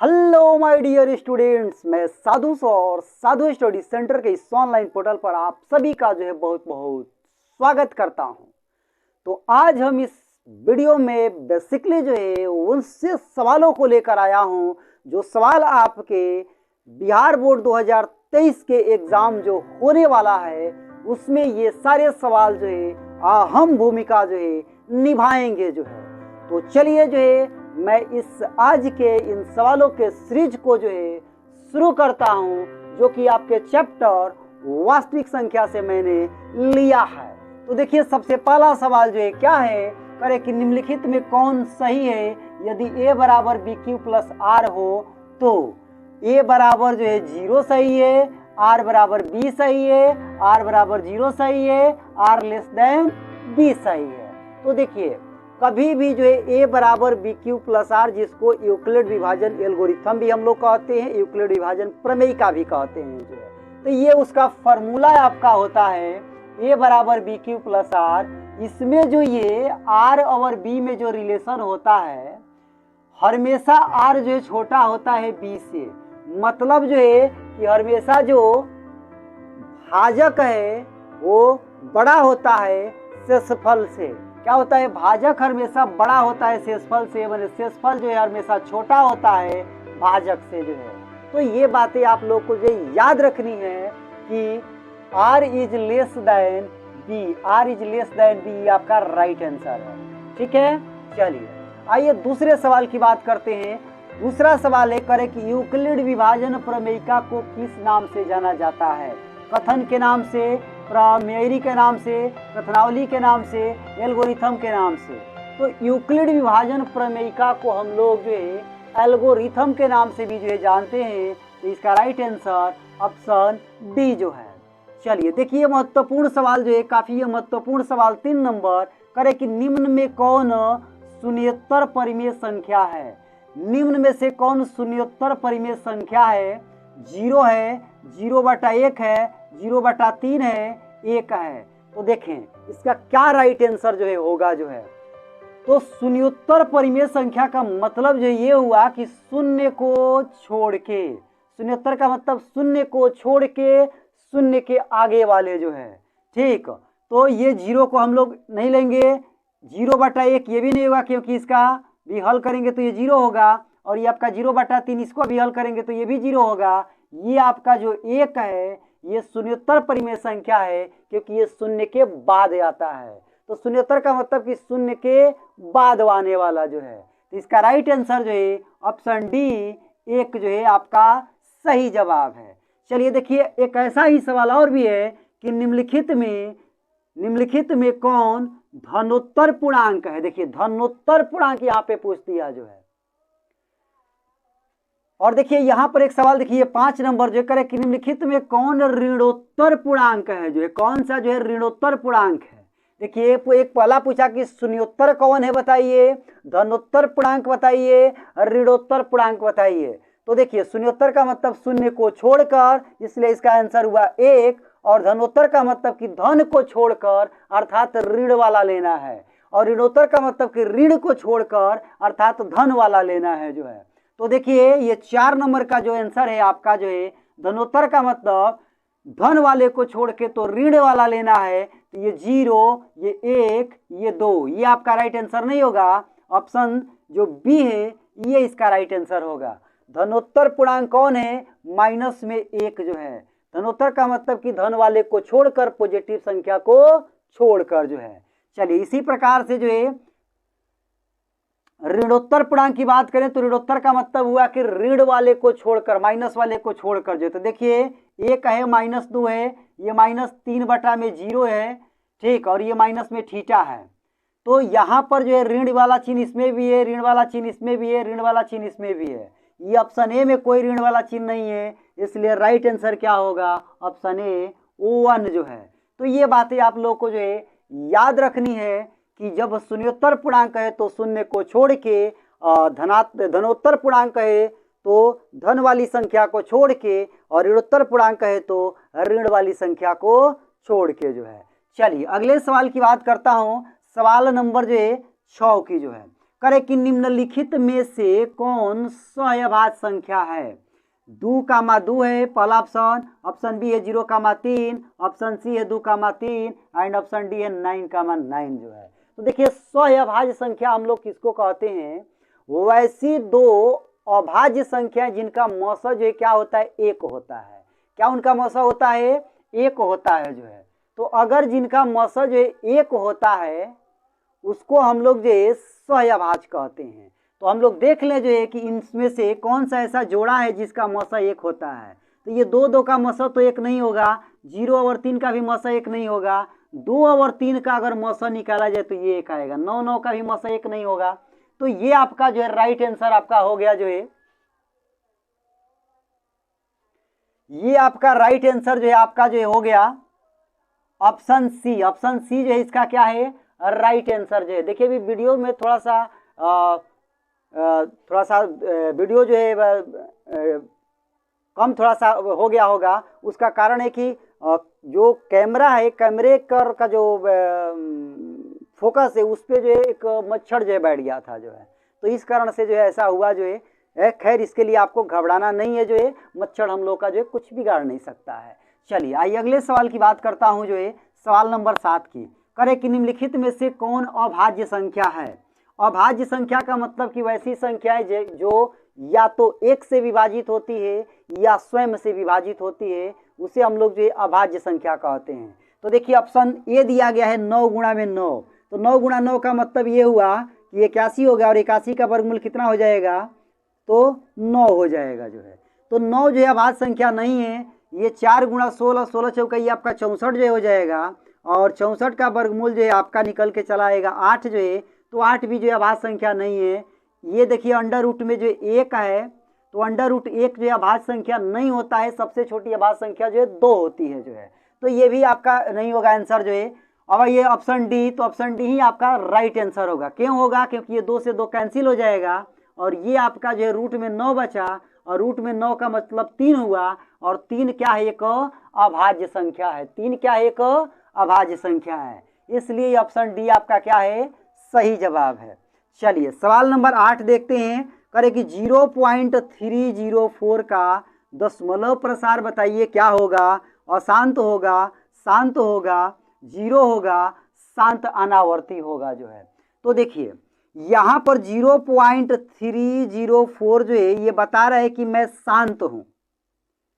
Hello my dear students, मैं साधु और साधु study centre के इस ऑनलाइन पोर्टल पर आप सभी का बहुत बहुत स्वागत करता हूं। तो आज हम इस वीडियो में बेसिकली उनसे सवालों को लेकर आया हूं जो सवाल आपके बिहार बोर्ड 2023 के एग्जाम जो होने वाला है उसमें ये सारे सवाल अहम भूमिका निभाएंगे। तो चलिए मैं इस आज के इन सवालों के सीरीज को शुरू करता हूं, जो कि आपके चैप्टर वास्तविक संख्या से मैंने लिया है। तो देखिए, सबसे पहला सवाल क्या है, करे कि निम्नलिखित में कौन सही है यदि a बराबर बी क्यू प्लस आर हो तो a बराबर 0 सही है, r बराबर b सही है, r बराबर 0 सही है, r लेस देन b सही है। तो देखिए, कभी भी a बराबर बी क्यू प्लस आर, जिसको यूक्लिड विभाजन एल्गोरिथम भी हम लोग कहते हैं, यूक्लिड विभाजन प्रमेय का भी कहते हैं तो ये उसका फॉर्मूला आपका होता है a बराबर बी क्यू प्लस आर। इसमें ये r और b में जो रिलेशन होता है, हमेशा r छोटा होता है b से। मतलब कि हमेशा जो भाजक है वो बड़ा होता है शेषफल से। क्या होता है, भाजक हमेशा बड़ा होता है शेषफल से, मतलब शेषफल हमेशा छोटा होता है भाजक से तो ये बातें आप लोग को याद रखनी है कि r is less than b, r is less than b आपका राइट आंसर है। ठीक है, चलिए आइए दूसरे सवाल की बात करते हैं। दूसरा सवाल है, करे कि यूक्लिड विभाजन प्रमेयिका को किस नाम से जाना जाता है? कथन के नाम से, प्रमेय के नाम से, कथनावली के नाम से, एल्गोरिथम के नाम से। तो यूक्लिड विभाजन प्रमेयिका को हम लोग एल्गोरिथम के नाम से भी जानते हैं। तो इसका राइट आंसर ऑप्शन डी है। चलिए देखिए, महत्वपूर्ण सवाल काफी महत्वपूर्ण सवाल 3 नंबर, करे कि निम्न में कौन शून्योत्तर परिमेय संख्या है? निम्न में से कौन शून्योत्तर परिमेय संख्या है? 0 है, 0/1 है, 0/3 है, 1 है। तो देखें इसका क्या राइट आंसर होगा तो शून्योत्तर परिमेय संख्या का मतलब ये हुआ कि शून्य को छोड़ के, शून्योत्तर का मतलब शून्य को छोड़ के शून्य के आगे वाले ठीक। तो ये 0 को हम लोग नहीं लेंगे, 0/1 ये भी नहीं होगा क्योंकि इसका भी हल करेंगे तो ये 0 होगा, और ये आपका 0/3 इसको भी हल करेंगे तो ये भी 0 होगा। ये आपका 1 है, ये शून्योत्तर परिमेय संख्या है क्योंकि ये शून्य के बाद आता है। तो शून्योत्तर का मतलब कि शून्य के बाद आने वाला तो इसका राइट आंसर ऑप्शन डी 1 आपका सही जवाब है। चलिए देखिए, एक ऐसा ही सवाल और भी है कि निम्नलिखित में कौन धनोत्तर पूर्णांक है? देखिए, धनोत्तर पूर्णांक यहाँ पे पूछ दिया और देखिए यहाँ पर एक सवाल देखिए 5 नंबर करे कि निम्नलिखित में कौन ऋणोत्तर पूर्णांक है? कौन सा ऋणोत्तर पूर्णांक है? देखिए, एक पहला पूछा कि शून्योत्तर कौन है बताइए, धनोत्तर पूर्णांक बताइए, ऋणोत्तर पूर्णांक बताइए। तो देखिए, शून्योत्तर का मतलब शून्य को छोड़कर, इसलिए इसका आंसर हुआ 1, और धनोत्तर का मतलब कि धन को छोड़कर अर्थात ऋण वाला लेना है, और ऋणोत्तर का मतलब कि ऋण को छोड़कर अर्थात धन वाला लेना है तो देखिए, ये 4 नंबर का आंसर है आपका धनोत्तर का मतलब धन वाले को छोड़ के तो ऋण वाला लेना है। तो ये 0, ये 1, ये 2, ये आपका राइट आंसर नहीं होगा। ऑप्शन बी है ये इसका राइट आंसर होगा। धनोत्तर पूर्णांक कौन है? माइनस में 1 धनोत्तर का मतलब कि धन वाले को छोड़कर, पॉजिटिव संख्या को छोड़कर चलिए इसी प्रकार से ऋणोत्तर पूर्णांक की बात करें तो ऋणोत्तर का मतलब हुआ कि ऋण वाले को छोड़कर, माइनस वाले को छोड़कर तो देखिए 1 है, -2 है, ये -3/0 है ठीक, और ये माइनस में थीटा है। तो यहाँ पर ऋण वाला चिन्ह इसमें भी है, ऋण वाला चिन्ह इसमें भी है, ऋण वाला चिन्ह इसमें भी है। ये ऑप्शन ए में कोई ऋण वाला चिन्ह नहीं है, इसलिए राइट आंसर क्या होगा? ऑप्शन ए 1 तो ये बातें आप लोग को याद रखनी है कि जब शून्योत्तर पूर्णांक है तो शून्य को छोड़ के, धनोत्तर पूर्णांक है तो धन वाली संख्या को छोड़ के, और ऋणोत्तर पूर्णांक है तो ऋण वाली संख्या को छोड़ के चलिए अगले सवाल की बात करता हूं। सवाल नंबर 6 की करे कि निम्नलिखित में से कौन सहअभाज्य संख्या है। 2,2 है पहला ऑप्शन, ऑप्शन बी है 0,3, ऑप्शन सी है 2,3 एंड ऑप्शन डी है 9,9 जो है। तो देखिए सहअभाज्य संख्या हम लोग किसको कहते हैं, वैसी दो अभाज्य संख्या जिनका मौसा जो है क्या होता है, एक होता है। क्या उनका मौसा होता है, एक होता है जो है। तो अगर जिनका मौसा जो है एक होता है उसको हम लोग जो है सहअभाज्य कहते हैं। तो हम लोग देख लें जो है कि इनमें से कौन सा ऐसा जोड़ा है जिसका मौसा एक होता है। तो ये 2 का मौसा तो एक नहीं होगा, 0 और 3 का भी मौसा एक नहीं होगा, 2 और 3 का अगर मौसा निकाला जाए तो ये एक आएगा, 9 का भी मौसा एक नहीं होगा। तो ये आपका जो है राइट आंसर आपका हो गया जो है, ये आपका राइट आंसर जो है आपका जो है हो गया ऑप्शन सी। ऑप्शन सी जो है इसका क्या है, राइट आंसर जो है। देखिए अभी वीडियो में थोड़ा सा वीडियो जो है कम थोड़ा सा हो गया होगा। उसका कारण है कि जो कैमरा है, कैमरे का जो फोकस है उस पर जो है एक मच्छर जो है बैठ गया था जो है, तो इस कारण से जो है ऐसा हुआ जो है। खैर इसके लिए आपको घबराना नहीं है जो है, मच्छर हम लोग का जो है कुछ बिगाड़ नहीं सकता है। चलिए आइए अगले सवाल की बात करता हूं जो है सवाल नंबर 7 की। करे कि निम्नलिखित में से कौन अभाज्य संख्या है। अभाज्य संख्या का मतलब कि वैसी संख्या है जो या तो एक से विभाजित होती है या स्वयं से विभाजित होती है, उसे हम लोग जो है अभाज्य संख्या कहते हैं। तो देखिए ऑप्शन ए दिया गया है 9 गुणा में 9। तो 9 गुणा 9 का मतलब ये हुआ कि 81 हो गया और 81 का वर्गमूल कितना हो जाएगा, तो 9 हो जाएगा जो है। तो 9 जो है अभाज्य संख्या नहीं है। ये 4 गुणा 16, 16 चौका ये आपका 64 जो हो जाएगा और 64 का वर्गमूल जो है आपका निकल के चला आएगा 8 जो है। तो 8 भी जो है अभाज्य संख्या नहीं है। ये देखिए अंडर रूट में जो 1 है, तो अंडर रूट 1 जो है अभाज्य संख्या नहीं होता है। सबसे छोटी अभाज्य संख्या जो है 2 होती है जो है। तो ये भी आपका नहीं होगा आंसर जो है। अब ये ऑप्शन डी, तो ऑप्शन डी ही आपका राइट आंसर होगा। क्यों होगा, क्योंकि ये 2 से 2 कैंसिल हो जाएगा और ये आपका जो है रूट में 9 बचा और रूट में 9 का मतलब 3 हुआ और 3 क्या है, एक अभाज्य संख्या है। 3 क्या है, एक अभाज्य संख्या है। इसलिए ऑप्शन डी आपका क्या है, सही जवाब है। चलिए सवाल नंबर 8 देखते हैं। करे कि 0.304 का दशमलव प्रसार बताइए क्या होगा। अशांत होगा, शांत होगा, 0 होगा, शांत अनावर्ती होगा जो है। तो देखिए यहाँ पर 0.304 जो है ये बता रहा है कि मैं शांत हूँ।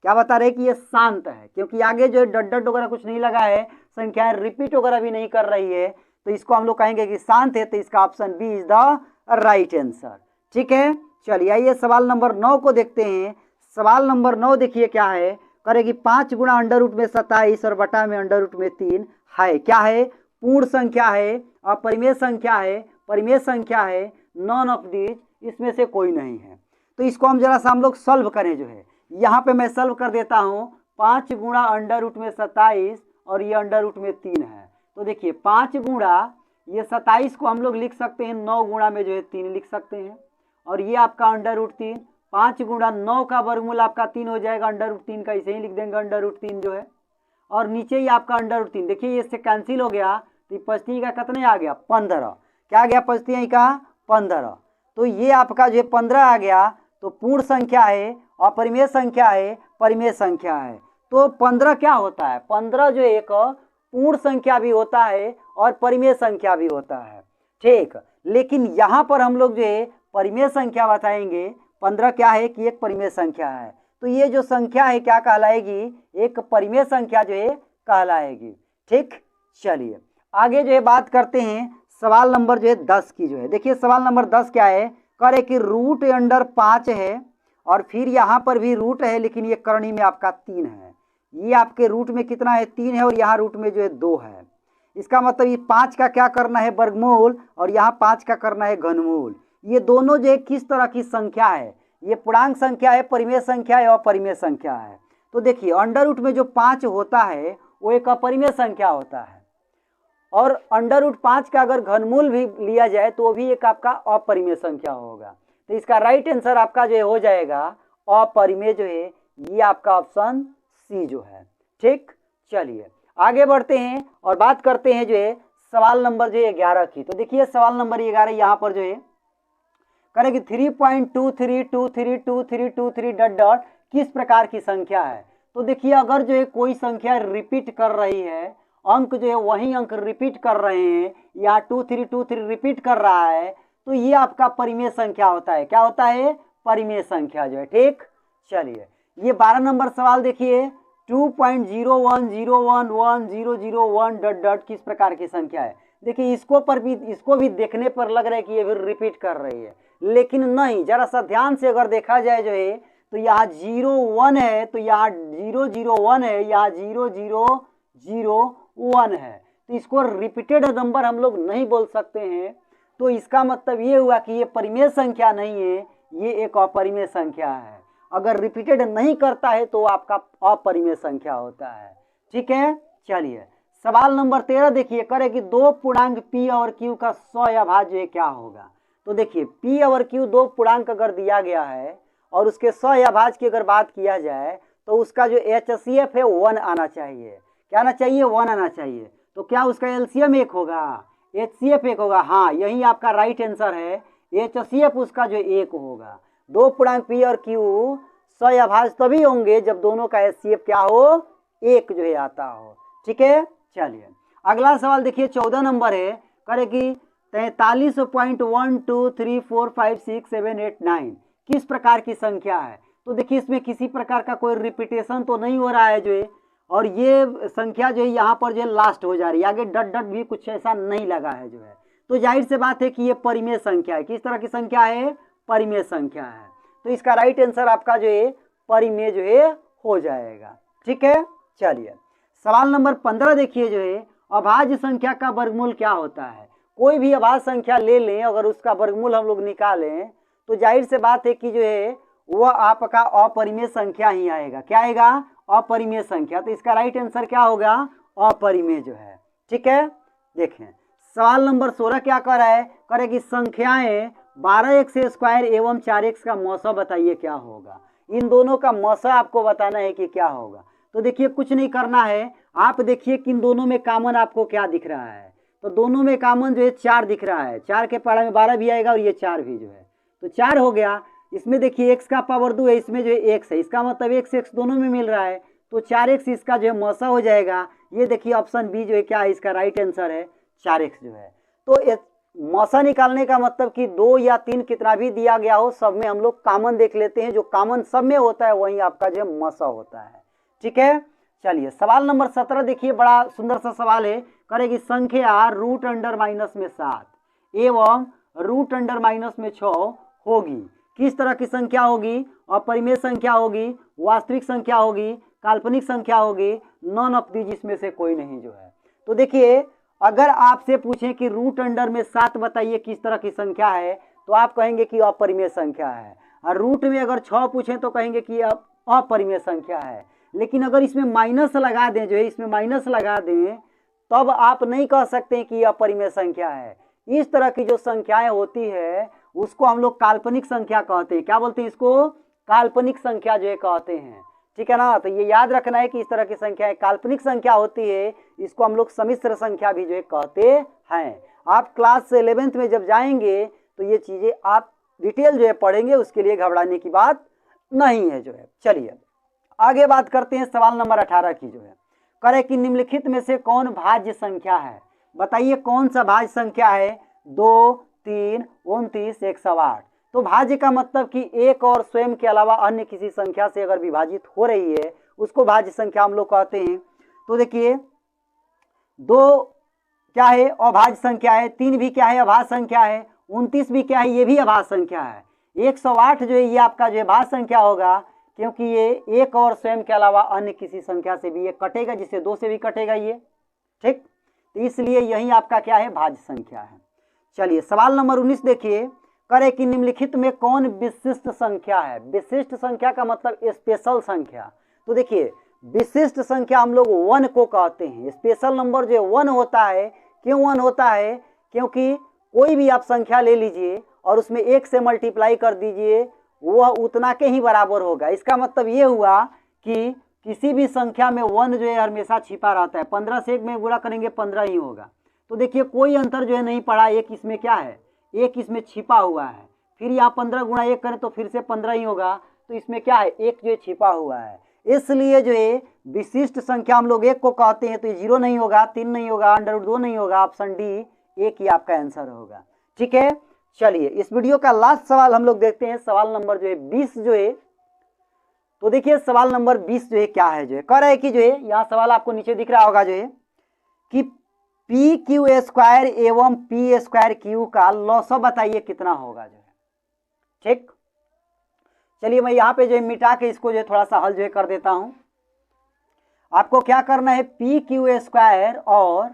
क्या बता रहे हैं कि ये शांत है, क्योंकि आगे जो है डट वगैरह कुछ नहीं लगा है, संख्याएं रिपीट वगैरह भी नहीं कर रही है, तो इसको हम लोग कहेंगे कि शांत है। तो इसका option B is the right answer. ठीक है, चलिए आइए सवाल नंबर 9 को देखते हैं। सवाल नंबर 9 देखिए क्या है। करेगी 5 गुणा अंडर रूट में 27 और बटा में अंडर रूट में 3 है। क्या है, पूर्ण संख्या है, अपरिमेय संख्या है, परिमेय संख्या है, नॉन ऑफ दीज, इसमें से कोई नहीं है। तो इसको हम जरा सा हम लोग सॉल्व करें जो है। यहाँ पे मैं सॉल्व कर देता हूँ। 5 गुणा अंडर रूट में 27 और ये अंडर रूट में 3 है। तो देखिए 5 गुणा ये 27 को हम लोग लिख सकते हैं 9 गुणा में जो है 3 लिख सकते हैं और ये आपका अंडर रूट 3। 5 गुणा 9 का वर्गमूल आपका 3 हो जाएगा, अंडर रूट 3 का इसे ही लिख देंगे अंडर रूट 3 जो है। और नीचे ही आपका अंडर रूट 3, देखिए ये इससे कैंसिल हो गया तो 25 का कितने आ गया, 15। क्या आ गया 25 का 15। तो ये आपका जो है 15 आ गया। तो पूर्ण संख्या है, अपरिमेय संख्या है, परिमेय संख्या है। तो 15 क्या होता है, 15 जो एक पूर्ण संख्या भी होता है और परिमेय संख्या भी होता है। ठीक, लेकिन यहाँ पर हम लोग जो है परिमेय संख्या बताएंगे। 15 क्या है कि एक परिमेय संख्या है। तो ये जो संख्या है क्या कहलाएगी, एक परिमेय संख्या जो है कहलाएगी। ठीक, चलिए आगे जो है बात करते हैं सवाल नंबर जो है 10 की जो है। देखिए सवाल नंबर 10 क्या है, करे कि रूट अंडर 5 है और फिर यहाँ पर भी रूट है, लेकिन ये करनी में आपका 3 है। ये आपके रूट में कितना है, 3 है और यहाँ रूट में जो है 2 है। इसका मतलब ये 5 का क्या करना है, वर्गमूल, और यहाँ 5 का करना है घनमूल। ये दोनों जो है किस तरह की संख्या है, ये पूर्णांक संख्या है, परिमेय संख्या है, अपरिमेय संख्या है। तो देखिए अंडर रूट में जो 5 होता है वो एक अपरिमेय संख्या होता है और अंडर रूट 5 का अगर घनमूल भी लिया जाए तो भी एक आपका अपरिमेय संख्या होगा। तो इसका राइट आंसर आपका जो है हो जाएगा अपरिमेय जो है, ये आपका ऑप्शन सी जो है। ठीक, चलिए आगे बढ़ते हैं और बात करते हैं जो है सवाल नंबर जो है 11 की। तो देखिए सवाल नंबर 11 यहाँ पर जो है करेगी 3.23232323 डॉट डॉट किस प्रकार की संख्या है। तो देखिए अगर जो है कोई संख्या रिपीट कर रही है, अंक जो है वही अंक रिपीट कर रहे हैं, या 2323 रिपीट कर रहा है, तो ये आपका परिमेय संख्या होता है। क्या होता है? परिमेय संख्या जो है। ठीक, चलिए ये 12 नंबर सवाल देखिए, 2.01011001 डॉट डॉट किस प्रकार की संख्या है। देखिए इसको भी देखने पर लग रहा है कि ये भी रिपीट कर रही है, लेकिन नहीं, जरा सा ध्यान से अगर देखा जाए जो है, तो यहाँ 01 है, तो यहाँ 001 है, यहाँ 0001 है, तो इसको रिपीटेड नंबर हम लोग नहीं बोल सकते हैं। तो इसका मतलब ये हुआ कि ये परिमेय संख्या नहीं है, ये एक अपरिमेय संख्या है। अगर रिपीटेड नहीं करता है तो आपका अपरिमेय संख्या होता है। ठीक है, चलिए सवाल नंबर 13 देखिए, करे कि दो पूर्णांक P और Q का 100 या भाज्य क्या होगा। तो देखिए P और Q दो पूर्णांक अगर दिया गया है और उसके 100 या भाज्य की अगर बात किया जाए, तो उसका जो HCF है 1 आना चाहिए। क्या आना चाहिए? 1 आना चाहिए। तो क्या उसका LCM 1 होगा? HCF 1 होगा। हाँ, यही आपका राइट आंसर है। HCF उसका जो 1 होगा। दो पूर्णांक P और Q 100 या भाज्य तभी होंगे जब दोनों का HCF क्या हो? 1 जो है आता हो। ठीक है, चलिए अगला सवाल देखिए, 14 नंबर है, करे कि 43.12345678 किस प्रकार की संख्या है। तो देखिए इसमें किसी प्रकार का कोई रिपीटेशन तो नहीं हो रहा है जो है, और ये संख्या जो है यहाँ पर जो है लास्ट हो जा रही है, आगे डट डट भी कुछ ऐसा नहीं लगा है जो है। तो जाहिर से बात है कि ये परिमेय संख्या है। किस तरह की संख्या है? परिमेय संख्या है। तो इसका राइट आंसर आपका जो है परिमेय जो है हो जाएगा। ठीक है, चलिए सवाल नंबर 15 देखिए, जो है अभाज्य संख्या का वर्गमूल क्या होता है। कोई भी अभाज्य संख्या ले लें, अगर उसका वर्गमूल हम लोग निकालें, तो जाहिर से बात है कि जो है वह आपका अपरिमेय संख्या ही आएगा। क्या आएगा? अपरिमेय संख्या। तो इसका राइट आंसर क्या होगा? अपरिमेय जो है। ठीक है, देखें सवाल नंबर 16 क्या कर रहा है, करे कि संख्याएं 12x² एवं 4x का मौसा बताइए क्या होगा। इन दोनों का मौसा आपको बताना है कि क्या होगा। तो देखिए कुछ नहीं करना है, आप देखिए कि इन दोनों में कॉमन आपको क्या दिख रहा है। तो दोनों में कॉमन जो है 4 दिख रहा है। 4 के पहाड़ा में 12 भी आएगा और ये 4 भी जो है, तो 4 हो गया। इसमें देखिए x का पावर 2 है, इसमें जो है x है, इसका मतलब x दोनों में मिल रहा है, तो 4x इसका जो है मौसा हो जाएगा। ये देखिए ऑप्शन बी जो है क्या है, इसका राइट आंसर है 4x जो है। तो मौसा निकालने का मतलब कि 2 या 3 कितना भी दिया गया हो, सब में हम लोग कॉमन देख लेते हैं, जो कॉमन सब में होता है वही आपका जो है मौसा होता है। ठीक है, चलिए सवाल नंबर 17 देखिए, बड़ा सुंदर सा सवाल है, करेगी संख्या रूट अंडर माइनस में 7 एवं रूट अंडर माइनस में 6 होगी। किस तरह की संख्या होगी? अपरिमेय संख्या होगी, वास्तविक संख्या होगी, काल्पनिक संख्या होगी, नॉन ऑफ दीज इसमें से कोई नहीं जो है। तो देखिए अगर आपसे पूछें कि रूट अंडर में 7 बताइए किस तरह की संख्या है, तो आप कहेंगे कि अपरिमेय संख्या है। और रूट में अगर 6 पूछें तो कहेंगे कि अपरिमेय संख्या है। लेकिन अगर इसमें माइनस लगा दें, जो है इसमें माइनस लगा दें, तब आप नहीं कह सकते कि यह अपरिमेय संख्या है। इस तरह की जो संख्याएं होती है उसको हम लोग काल्पनिक संख्या कहते हैं। क्या बोलते हैं इसको? काल्पनिक संख्या जो है कहते हैं। ठीक है ना, तो ये याद रखना है कि इस तरह की संख्याएं काल्पनिक संख्या होती है, इसको हम लोग सम्मिश्र संख्या भी जो है कहते हैं। आप क्लास 11th में जब जाएंगे तो ये चीजें आप डिटेल जो है पढ़ेंगे, उसके लिए घबराने की बात नहीं है जो है। चलिए आगे बात करते हैं सवाल नंबर 18 की, जो है करे कि निम्नलिखित में से कौन भाज्य संख्या है। बताइए कौन सा भाज्य संख्या है? 2, 3, 29, 108। तो भाज्य का मतलब कि एक और स्वयं के अलावा अन्य किसी संख्या से अगर विभाजित हो रही है उसको भाज्य संख्या हम लोग कहते हैं। तो देखिए 2 क्या है? अभाज्य संख्या है। 3 भी क्या है? अभाज्य संख्या है। 29 भी क्या है? ये भी अभाज्य संख्या है। 108 जो है ये आपका जो है भाज्य संख्या होगा, क्योंकि ये एक और स्वयं के अलावा अन्य किसी संख्या से भी ये कटेगा, जिससे 2 से भी कटेगा ये। ठीक, तो इसलिए यही आपका क्या है? भाज्य संख्या है। चलिए सवाल नंबर 19 देखिए, करे कि निम्नलिखित में कौन विशिष्ट संख्या है। विशिष्ट संख्या का मतलब स्पेशल संख्या। तो देखिए विशिष्ट संख्या हम लोग 1 को कहते हैं। स्पेशल नंबर जो 1 होता है। क्यों 1 होता है? क्योंकि कोई भी आप संख्या ले लीजिए और उसमें 1 से मल्टीप्लाई कर दीजिए, वह उतना के ही बराबर होगा। इसका मतलब ये हुआ कि किसी भी संख्या में 1 जो है हमेशा छिपा रहता है। 15 से 1 में गुणा करेंगे 15 ही होगा। तो देखिए कोई अंतर जो है नहीं पड़ा। एक इसमें क्या है? एक इसमें छिपा हुआ है। फिर यहाँ 15 गुणा 1 करें तो फिर से 15 ही होगा। तो इसमें क्या है, एक जो है छिपा हुआ है, इसलिए जो है विशिष्ट संख्या हम लोग एक को कहते हैं। तो ये 0 नहीं होगा, 3 नहीं होगा, √2 नहीं होगा, ऑप्शन डी एक ही आपका आंसर होगा। ठीक है, चलिए इस वीडियो का लास्ट सवाल हम लोग देखते हैं, सवाल नंबर जो है 20 जो है। तो देखिए सवाल नंबर 20 जो है क्या है, जो है कह रहा है कि जो है यहाँ सवाल आपको नीचे दिख रहा होगा जो है कि पी क्यू स्क्वायर एवं पी स्क्वायर क्यू का लॉस बताइए कितना होगा जो है। ठीक, चलिए मैं यहाँ पे जो है मिटा के इसको जो है थोड़ा सा हल जो है कर देता हूं। आपको क्या करना है, पी क्यू स्क्वायर और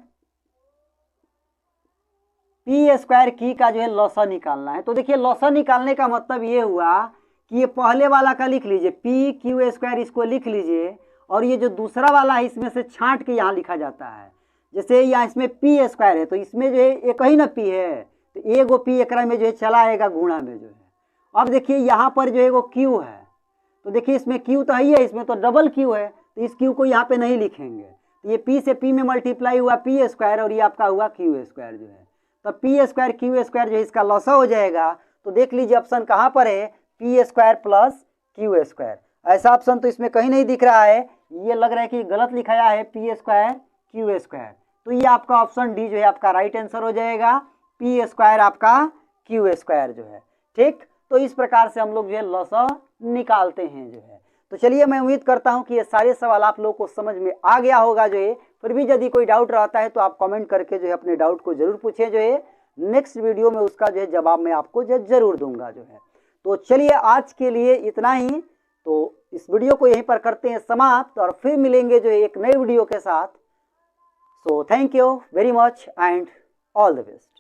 पी स्क्वायर की का जो है लॉसा निकालना है। तो देखिए लॉसा निकालने का मतलब ये हुआ कि ये पहले वाला का लिख लीजिए, पी क्यू स्क्वायर इसको लिख लीजिए, और ये जो दूसरा वाला है इसमें से छांट के यहाँ लिखा जाता है। जैसे यहाँ इसमें पी स्क्वायर है तो इसमें जो है एक ही ना पी है, तो एगो पी एकरा में जो है चला आएगा गुणा में जो है। अब देखिए यहाँ पर जो है वो क्यू है, तो देखिए इसमें क्यू तो ही है, इसमें तो डबल क्यू है, तो इस क्यू को यहाँ पे नहीं लिखेंगे। तो ये पी से पी में मल्टीप्लाई हुआ पी स्क्वायर, और ये आपका हुआ क्यू स्क्वायर जो है। तो पी स्क्वायर क्यू स्क्वायर जो है इसका लॉसा हो जाएगा। तो देख लीजिए ऑप्शन कहाँ पर है, P square plus Q square. ऐसा ऑप्शन तो इसमें कहीं नहीं दिख रहा है, ये लग रहा है कि गलत लिखाया है, पी स्क्वायर क्यू स्क्वायर। तो ये आपका ऑप्शन डी जो है आपका राइट आंसर हो जाएगा, पी स्क्वायर आपका क्यू स्क्वायर जो है। ठीक, तो इस प्रकार से हम लोग जो है लॉसा निकालते हैं जो है। तो चलिए मैं उम्मीद करता हूं कि ये सारे सवाल आप लोग को समझ में आ गया होगा जो है। फिर भी यदि कोई डाउट रहता है तो आप कमेंट करके जो है अपने डाउट को जरूर पूछें जो है, नेक्स्ट वीडियो में उसका जो है जवाब मैं आपको जरूर दूंगा जो है। तो चलिए आज के लिए इतना ही, तो इस वीडियो को यहीं पर करते हैं समाप्त, और फिर मिलेंगे जो है एक नए वीडियो के साथ। So thank you very much and all the best.